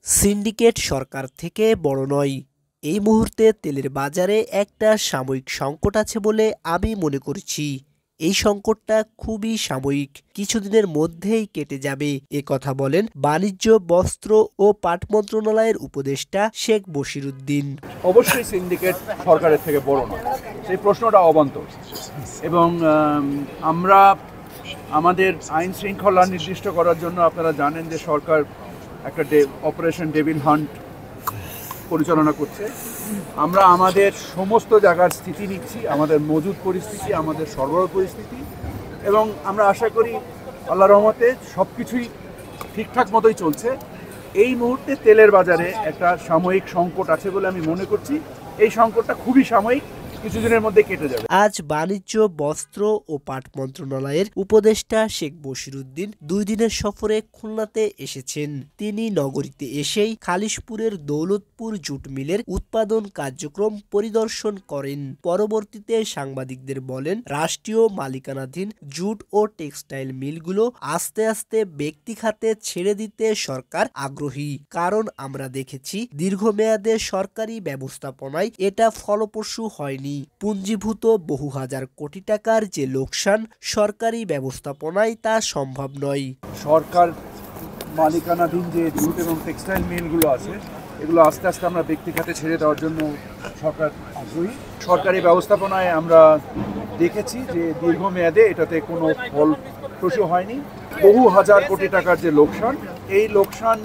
Syndicate সরকার থেকে বড় নয়। এই মুহূর্তে তেলের বাজারে একটা সাময়িক সংকট আছে বলে আমি মনে করছি। এই সংকটটা খুবই সাময়িক, কিছুদিনের মধ্যেই কেটে যাবে, কথা বলেন বাণিজ্য, বস্ত্র ও পাট মন্ত্রণালয়ের উপদেষ্টা শেখ বশিরউদ্দিন। অবশ্যই সিন্ডিকেট সরকারের থেকে বড় নয়, সেই প্রশ্নটা অবান্তর। এবং আমরা আমাদের আইন শৃঙ্খলা নির্দিষ্ট করার জন্য আপনারা জানেন যে সরকার একটা অপারেশন ডেভিল হান্ট পরিচালনা করছে। আমরা আমাদের সমস্ত জায়গার স্থিতি নিচ্ছি, আমাদের মজুদ পরিস্থিতি, আমাদের সরবরাহ পরিস্থিতি, এবং আমরা আশা করি আল্লাহর রহমতে সব কিছুই ঠিকঠাক মতোই চলছে। এই মুহূর্তে তেলের বাজারে একটা সাময়িক সংকট আছে বলে আমি মনে করছি। এই সংকটটা খুবই সাময়িক, কিছুদিনের মধ্যে কেটে যাবে। আজ বাণিজ্য, বস্ত্র ও পাট মন্ত্রণালয়ের উপদেষ্টা শেখ বশিরউদ্দিন 2 দিনের সফরে খুলনাতে এসেছেন। তিনি নগরীতে এসেই খালিশপুরের দৌলতপুর জুট মিলের উৎপাদন কার্যক্রম পরিদর্শন করেন। পরবর্তীতে সাংবাদিকদের বলেন, রাষ্ট্রীয় মালিকানাধীন জুট ও টেক্সটাইল মিলগুলো আস্তে আস্তে ব্যক্তি খাতে ছেড়ে দিতে সরকার আগ্রহী। কারণ আমরা দেখেছি দীর্ঘমেয়াদে সরকারি ব্যবস্থাপনায় এটা ফলপ্রসূ হয়নি। পুঞ্জীভূত বহু হাজার কোটি টাকার যে লোকসান সরকারি ব্যবস্থাপনায় তা সম্ভব নয়। সরকার মালিকানাধীন যে জুট এবং টেক্সটাইল মিলগুলো আছে, এগুলো আস্তে আস্তে আমরা ব্যক্তি খাতে ছেড়ে দেওয়ার জন্য সরকার আগ্রহী। সরকারি ব্যবস্থাপনায় আমরা দেখেছি যে দীর্ঘমেয়াদে এটাতে কোনো ফলপ্রসূ হয়নি। বহু হাজার কোটি টাকার যে লোকসান, এই লোকসান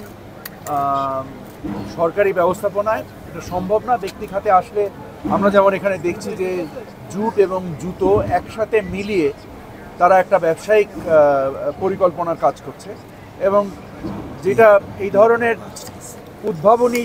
সরকারি ব্যবস্থাপনায় এটা সম্ভব না। ব্যক্তি খাতে আসলে আমরা যেমন এখানে দেখছি যে জুট এবং জুতো একসাথে মিলিয়ে তারা একটা ব্যবসায়িক পরিকল্পনার কাজ করছে, এবং যেটা এই ধরনের উদ্ভাবনী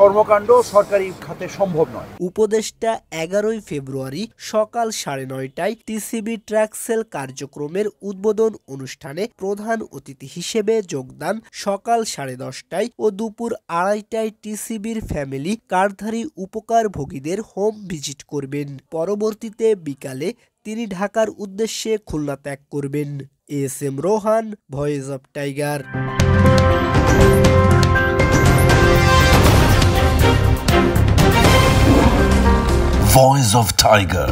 কর্মকাণ্ড সরকারি খাতে সম্ভব নয়। উপদেষ্টা 11 ফেব্রুয়ারি সকাল 9:30টায় টিসিবি ট্রাকসেল কার্যক্রমের উদ্বোধন অনুষ্ঠানে প্রধান অতিথি হিসেবে যোগদান। সকাল 10:30টায় ও দুপুর 2:30টায় টিসিবির ফ্যামিলি কার্ডধারী উপকারভোগীদের হোম ভিজিট করবেন। পরবর্তীতে বিকালে তিনি ঢাকার উদ্দেশ্যে খুলনা ত্যাগ করবেন। SM. Rohan, voice of tiger. Voice of Tiger.